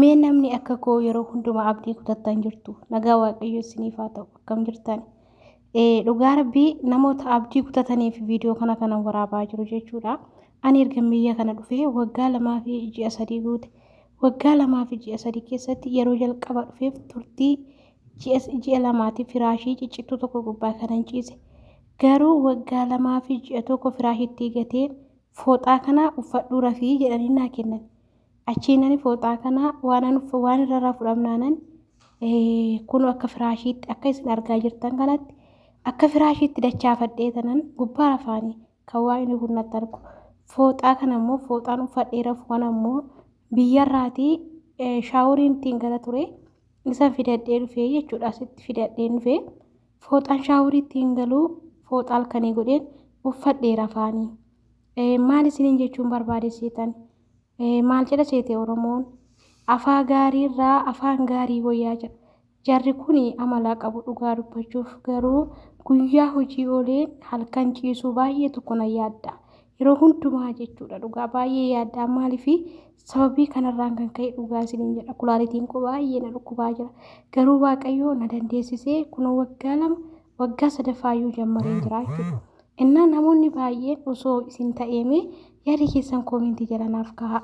Mee namni akka koo yeroo hundumaa abdii kutattan jirtu nagaa waaqayyo isiniif haa ta'u akkam jirtan. Dhugaa rabbii namoota abdii kutataniif viidiyoo kana waraabaa jiru jechuudha. Ani erga biyya kana dhufee waggaa 2 fi ji'a 3 guute. Waggaa 2 fi ji'a 3 keessatti yeroo jalqaba dhufeef turtii ji'a 2 firaashii ciccittuu tokko gubbaa kanan ciise. Garuu waggaa 2 fi ji'a 1 firaashiitti gatee fooxaa kana uffadhuu rafii jedhanii naa kennan. Achiin fooxaa kana waan irraa fudhamnaanan kun akka firaashiitti akka isin argaa jirtan kanatti akka firaashiitti dachaafadhee tanan gubbaa rafaanii kan waa inni kun natti argu. Fooxaa kana immoo fooxaan uffadhee rafu kana immoo biyyarraatii shaaworiin ittiin gara ture isan fidadhee dhufee jechuudha. Asitti fidadhee dhufee fooxaan shaaworii ittiin galuu fooxaa halkanii godheen uffadhee rafaanii. Maal isiniin jechuun barbaadesitan? Maal jedha seete Oromoon afaa gaarii irraa afaan gaarii wayyaa jedha. Jarri kun amala qabu dhugaa dubbachuuf garuu guyyaa hojii ooleen halkan ciisuu baay'ee tokko na yaadda. Yeroo hundumaa jechuudha dhugaa baay'ee yaadda maaliif sababii kanarraan kan ka'e dhugaa isiniin jedha. Kulaalitiin koo baay'ee na dhukkubaa jira. Garuu waaqayyoo na dandeessisee kun waggaa 2 waggaa 3 jammaree jira jechuudha. Innaa namoonni baay'een osoo isin ta'eeme yaada keessan koomentii jalanaaf ka'a.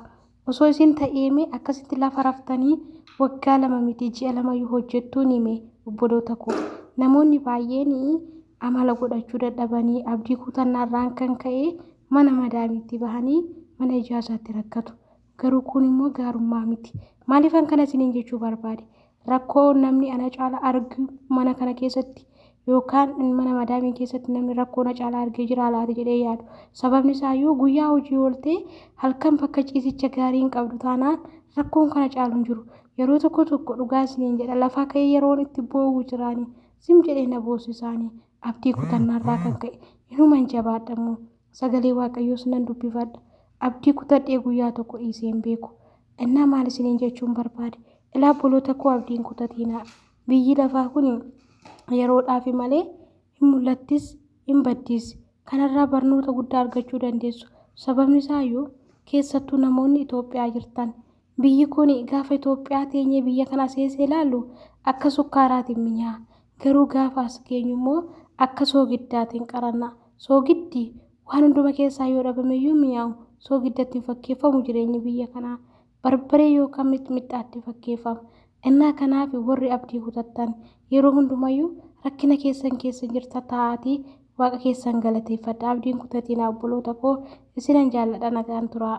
Osoo isin ta'eeme akkasitti lafa raftanii waggaa 2 miti ji'a 2 hojjettuun hime obboloota koo. Namoonni baay'een amala godhachuu dadhabanii abdii kutannaarraan kan ka'e mana madaamitti bahanii mana ijaasaatti rakkatu. Garuu kun immoo gaarummaa miti. Maaliifan kana isiniin jechuu barbaade? Rakkoo namni ana caala argu mana kana keessatti yookaan mana madaamii keessatti namni rakkoo na caalaa argee jira laata jedhee yaadu. Sababni isaayyuu guyyaa hojii ooltee halkan bakka ciisicha gaariin qabdu taanaan rakkoon kana caalu hin jiru. Yeroo tokko dhugaa isiniin jedha lafa ka'ee yeroon itti boo'uu jiraanii sim jedhee na boosisaanii abdii kutannaarraa kan ka'e inuman jabaadhamu sagalee waaqayyoos nan dubbifadha. Abdii kutadhee guyyaa tokko dhiisee hin beeku. Innaa maal isiniin jechuun barbaade? Ilaa obboloota koo abdiin kutatinaa. Biyyi lafaa kun yeroodhaaf malee hin mul'attis hin baddis. Kanarraa barnoota guddaa argachuu dandeessu. Sababni isaayyuu keessattuu namoonni Itoophiyaa jirtan biyyi kun gaafa Itoophiyaa teenyee biyya kana seesee ilaallu akka sukkaaraatiin minyaa. Garuu gaafa as geenyu immoo akka soogiddaatiin qaranna. Soogiddi waan hunduma keessaa yoo dhabameyyuu mi'aawu. Soogiddaatti fakkeeffamu jireenyi biyya kanaa. Barbaree yookaan mixmixaatti fakkeeffama. Innaa kanaaf warri abdii kutattan yeroo hundumayyuu rakkina keessan keessa jirta taa'aatii waaqa keessan galateeffadha. Abdiin kutatinaa obboloota koo isinan jaalladha nagaan turaa.